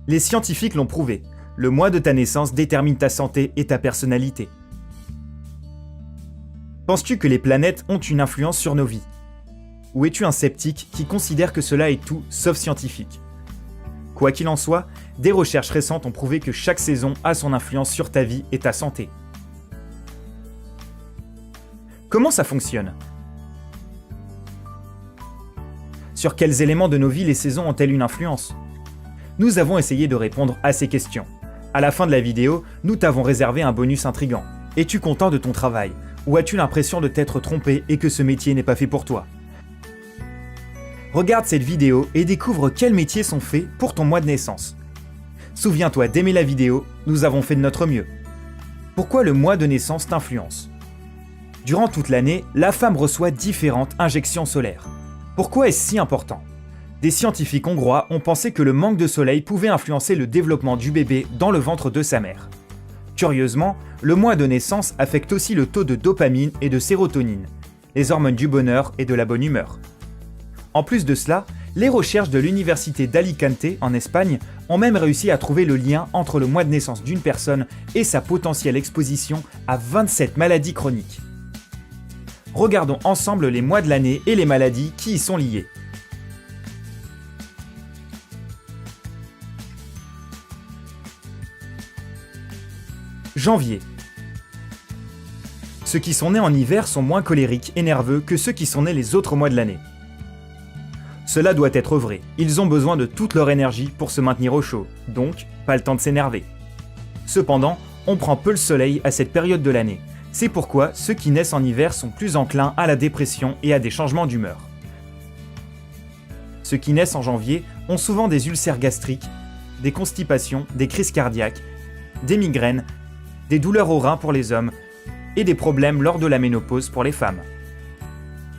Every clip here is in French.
Les scientifiques l'ont prouvé, le mois de ta naissance détermine ta santé et ta personnalité. Penses-tu que les planètes ont une influence sur nos vies? Ou es-tu un sceptique qui considère que cela est tout sauf scientifique? Quoi qu'il en soit, des recherches récentes ont prouvé que chaque saison a son influence sur ta vie et ta santé. Comment ça fonctionne? Sur quels éléments de nos vies les saisons ont-elles une influence? Nous avons essayé de répondre à ces questions. À la fin de la vidéo, nous t'avons réservé un bonus intriguant. Es-tu content de ton travail? Ou as-tu l'impression de t'être trompé et que ce métier n'est pas fait pour toi? Regarde cette vidéo et découvre quels métiers sont faits pour ton mois de naissance. Souviens-toi d'aimer la vidéo, nous avons fait de notre mieux. Pourquoi le mois de naissance t'influence? Durant toute l'année, la femme reçoit différentes injections solaires. Pourquoi est-ce si important? Des scientifiques hongrois ont pensé que le manque de soleil pouvait influencer le développement du bébé dans le ventre de sa mère. Curieusement, le mois de naissance affecte aussi le taux de dopamine et de sérotonine, les hormones du bonheur et de la bonne humeur. En plus de cela, les recherches de l'université d'Alicante en Espagne ont même réussi à trouver le lien entre le mois de naissance d'une personne et sa potentielle exposition à 27 maladies chroniques. Regardons ensemble les mois de l'année et les maladies qui y sont liées. Janvier. Ceux qui sont nés en hiver sont moins colériques et nerveux que ceux qui sont nés les autres mois de l'année. Cela doit être vrai, ils ont besoin de toute leur énergie pour se maintenir au chaud, donc pas le temps de s'énerver. Cependant, on prend peu le soleil à cette période de l'année. C'est pourquoi ceux qui naissent en hiver sont plus enclins à la dépression et à des changements d'humeur. Ceux qui naissent en janvier ont souvent des ulcères gastriques, des constipations, des crises cardiaques, des migraines, des douleurs aux reins pour les hommes et des problèmes lors de la ménopause pour les femmes.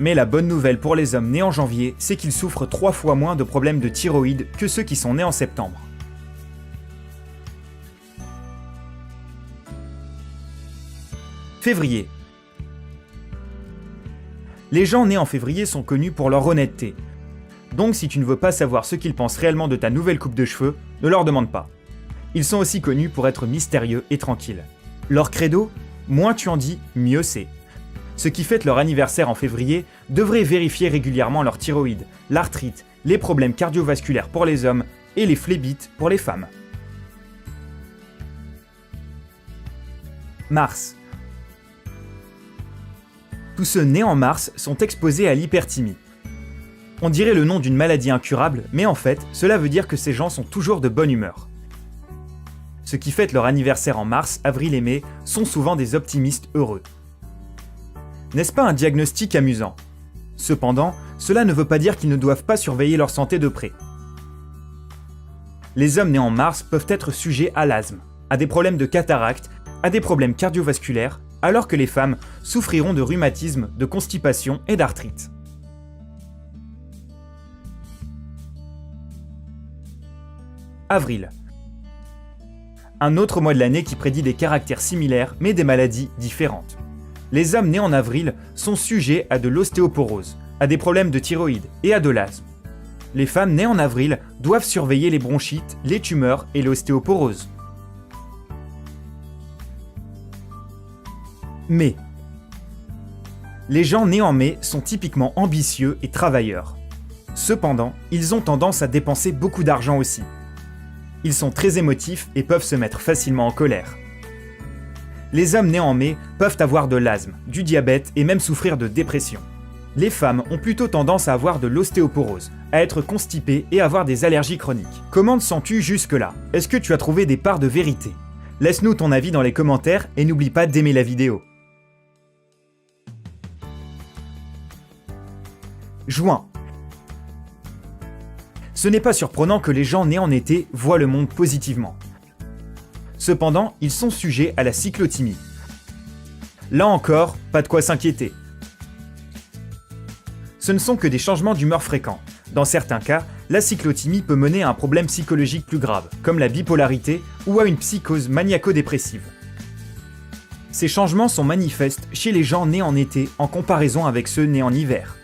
Mais la bonne nouvelle pour les hommes nés en janvier, c'est qu'ils souffrent 3 fois moins de problèmes de thyroïde que ceux qui sont nés en septembre. Février. Les gens nés en février sont connus pour leur honnêteté. Donc si tu ne veux pas savoir ce qu'ils pensent réellement de ta nouvelle coupe de cheveux, ne leur demande pas. Ils sont aussi connus pour être mystérieux et tranquilles. Leur credo, moins tu en dis, mieux c'est. Ceux qui fêtent leur anniversaire en février devraient vérifier régulièrement leur thyroïde, l'arthrite, les problèmes cardiovasculaires pour les hommes et les phlébites pour les femmes. Mars. Tous ceux nés en mars sont exposés à l'hyperthymie. On dirait le nom d'une maladie incurable, mais en fait, cela veut dire que ces gens sont toujours de bonne humeur. Ceux qui fêtent leur anniversaire en mars, avril et mai sont souvent des optimistes heureux. N'est-ce pas un diagnostic amusant? Cependant, cela ne veut pas dire qu'ils ne doivent pas surveiller leur santé de près. Les hommes nés en mars peuvent être sujets à l'asthme, à des problèmes de cataracte, à des problèmes cardiovasculaires, alors que les femmes souffriront de rhumatisme, de constipation et d'arthrite. Avril. Un autre mois de l'année qui prédit des caractères similaires mais des maladies différentes. Les hommes nés en avril sont sujets à de l'ostéoporose, à des problèmes de thyroïde et à de l'asthme. Les femmes nées en avril doivent surveiller les bronchites, les tumeurs et l'ostéoporose. Mai. Les gens nés en mai sont typiquement ambitieux et travailleurs. Cependant, ils ont tendance à dépenser beaucoup d'argent aussi. Ils sont très émotifs et peuvent se mettre facilement en colère. Les hommes nés en mai peuvent avoir de l'asthme, du diabète et même souffrir de dépression. Les femmes ont plutôt tendance à avoir de l'ostéoporose, à être constipées et avoir des allergies chroniques. Comment te sens-tu jusque-là? Est-ce que tu as trouvé des parts de vérité? Laisse-nous ton avis dans les commentaires et n'oublie pas d'aimer la vidéo. Juin. Ce n'est pas surprenant que les gens nés en été voient le monde positivement. Cependant, ils sont sujets à la cyclothymie. Là encore, pas de quoi s'inquiéter. Ce ne sont que des changements d'humeur fréquents. Dans certains cas, la cyclothymie peut mener à un problème psychologique plus grave, comme la bipolarité ou à une psychose maniaco-dépressive. Ces changements sont manifestes chez les gens nés en été en comparaison avec ceux nés en hiver.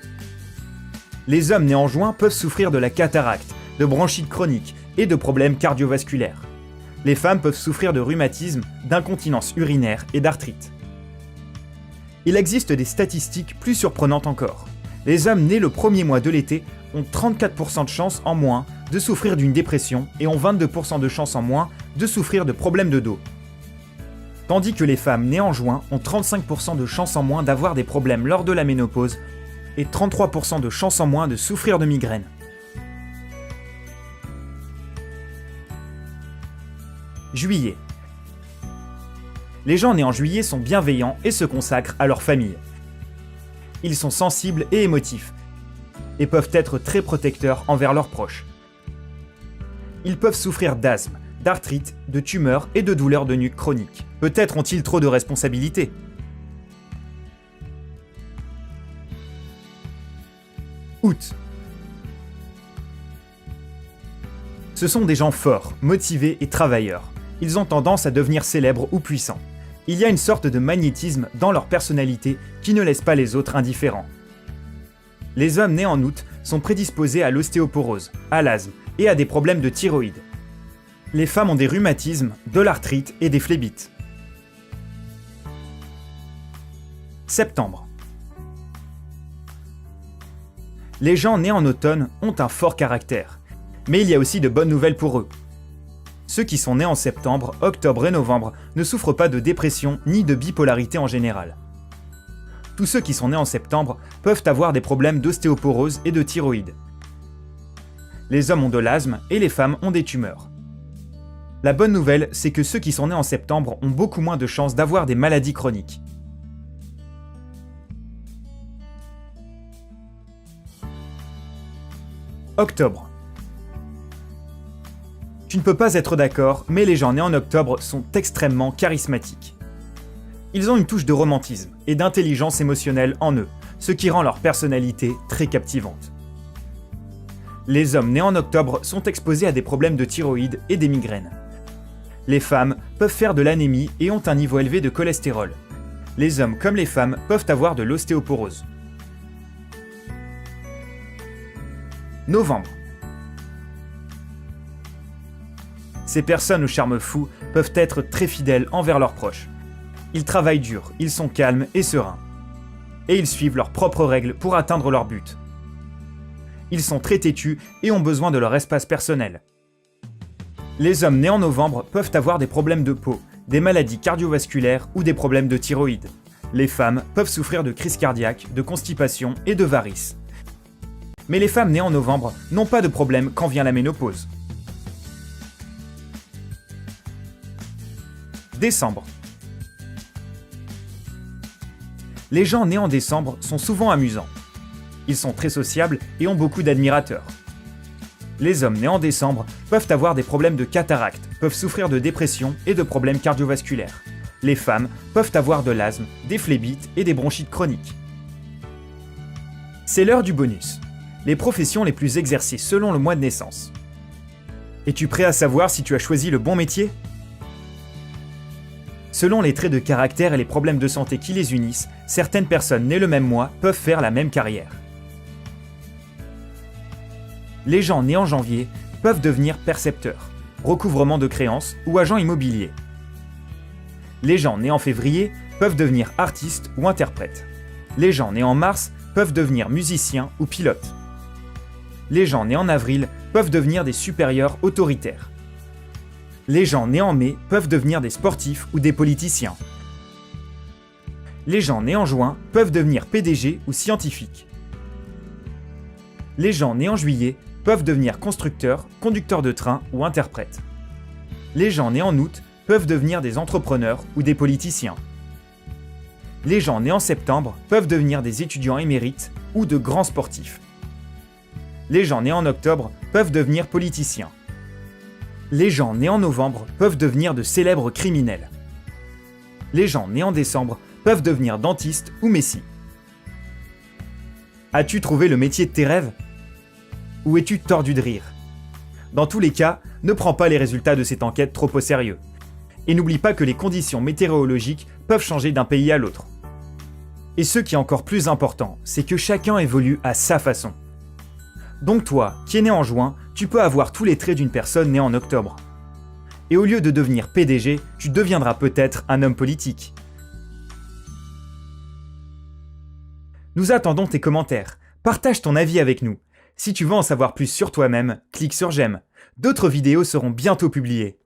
Les hommes nés en juin peuvent souffrir de la cataracte, de bronchite chronique, et de problèmes cardiovasculaires. Les femmes peuvent souffrir de rhumatisme, d'incontinence urinaire et d'arthrite. Il existe des statistiques plus surprenantes encore. Les hommes nés le premier mois de l'été ont 34% de chances en moins de souffrir d'une dépression et ont 22% de chances en moins de souffrir de problèmes de dos. Tandis que les femmes nées en juin ont 35% de chances en moins d'avoir des problèmes lors de la ménopause et 33% de chances en moins de souffrir de migraines. Juillet. Les gens nés en juillet sont bienveillants et se consacrent à leur famille. Ils sont sensibles et émotifs et peuvent être très protecteurs envers leurs proches. Ils peuvent souffrir d'asthme, d'arthrite, de tumeurs et de douleurs de nuque chroniques. Peut-être ont-ils trop de responsabilités. Août. Ce sont des gens forts, motivés et travailleurs. Ils ont tendance à devenir célèbres ou puissants. Il y a une sorte de magnétisme dans leur personnalité qui ne laisse pas les autres indifférents. Les hommes nés en août sont prédisposés à l'ostéoporose, à l'asthme et à des problèmes de thyroïde. Les femmes ont des rhumatismes, de l'arthrite et des phlébites. Septembre. Les gens nés en automne ont un fort caractère, mais il y a aussi de bonnes nouvelles pour eux. Ceux qui sont nés en septembre, octobre et novembre ne souffrent pas de dépression ni de bipolarité en général. Tous ceux qui sont nés en septembre peuvent avoir des problèmes d'ostéoporose et de thyroïde. Les hommes ont de l'asthme et les femmes ont des tumeurs. La bonne nouvelle, c'est que ceux qui sont nés en septembre ont beaucoup moins de chances d'avoir des maladies chroniques. Octobre. Tu ne peux pas être d'accord, mais les gens nés en octobre sont extrêmement charismatiques. Ils ont une touche de romantisme et d'intelligence émotionnelle en eux, ce qui rend leur personnalité très captivante. Les hommes nés en octobre sont exposés à des problèmes de thyroïde et des migraines. Les femmes peuvent faire de l'anémie et ont un niveau élevé de cholestérol. Les hommes comme les femmes peuvent avoir de l'ostéoporose. Novembre. Ces personnes au charme fou peuvent être très fidèles envers leurs proches. Ils travaillent dur, ils sont calmes et sereins. Et ils suivent leurs propres règles pour atteindre leur but. Ils sont très têtus et ont besoin de leur espace personnel. Les hommes nés en novembre peuvent avoir des problèmes de peau, des maladies cardiovasculaires ou des problèmes de thyroïde. Les femmes peuvent souffrir de crises cardiaques, de constipation et de varices. Mais les femmes nées en novembre n'ont pas de problème quand vient la ménopause. Décembre. Les gens nés en décembre sont souvent amusants. Ils sont très sociables et ont beaucoup d'admirateurs. Les hommes nés en décembre peuvent avoir des problèmes de cataracte, peuvent souffrir de dépression et de problèmes cardiovasculaires. Les femmes peuvent avoir de l'asthme, des phlébites et des bronchites chroniques. C'est l'heure du bonus. Les professions les plus exercées selon le mois de naissance. Es-tu prêt à savoir si tu as choisi le bon métier ? Selon les traits de caractère et les problèmes de santé qui les unissent, certaines personnes nées le même mois peuvent faire la même carrière. Les gens nés en janvier peuvent devenir percepteurs, recouvrement de créances ou agents immobiliers. Les gens nés en février peuvent devenir artistes ou interprètes. Les gens nés en mars peuvent devenir musiciens ou pilotes. Les gens nés en avril peuvent devenir des supérieurs autoritaires. Les gens nés en mai peuvent devenir des sportifs ou des politiciens. Les gens nés en juin peuvent devenir PDG ou scientifiques. Les gens nés en juillet peuvent devenir constructeurs, conducteurs de train ou interprètes. Les gens nés en août peuvent devenir des entrepreneurs ou des politiciens. Les gens nés en septembre peuvent devenir des étudiants émérites ou de grands sportifs. Les gens nés en octobre peuvent devenir politiciens. Les gens nés en novembre peuvent devenir de célèbres criminels. Les gens nés en décembre peuvent devenir dentistes ou messies. As-tu trouvé le métier de tes rêves ? Ou es-tu tordu de rire ? Dans tous les cas, ne prends pas les résultats de cette enquête trop au sérieux. Et n'oublie pas que les conditions météorologiques peuvent changer d'un pays à l'autre. Et ce qui est encore plus important, c'est que chacun évolue à sa façon. Donc toi, qui es né en juin, Tu peux avoir tous les traits d'une personne née en octobre. Et au lieu de devenir PDG, tu deviendras peut-être un homme politique. Nous attendons tes commentaires. Partage ton avis avec nous. Si tu veux en savoir plus sur toi-même, clique sur j'aime. D'autres vidéos seront bientôt publiées.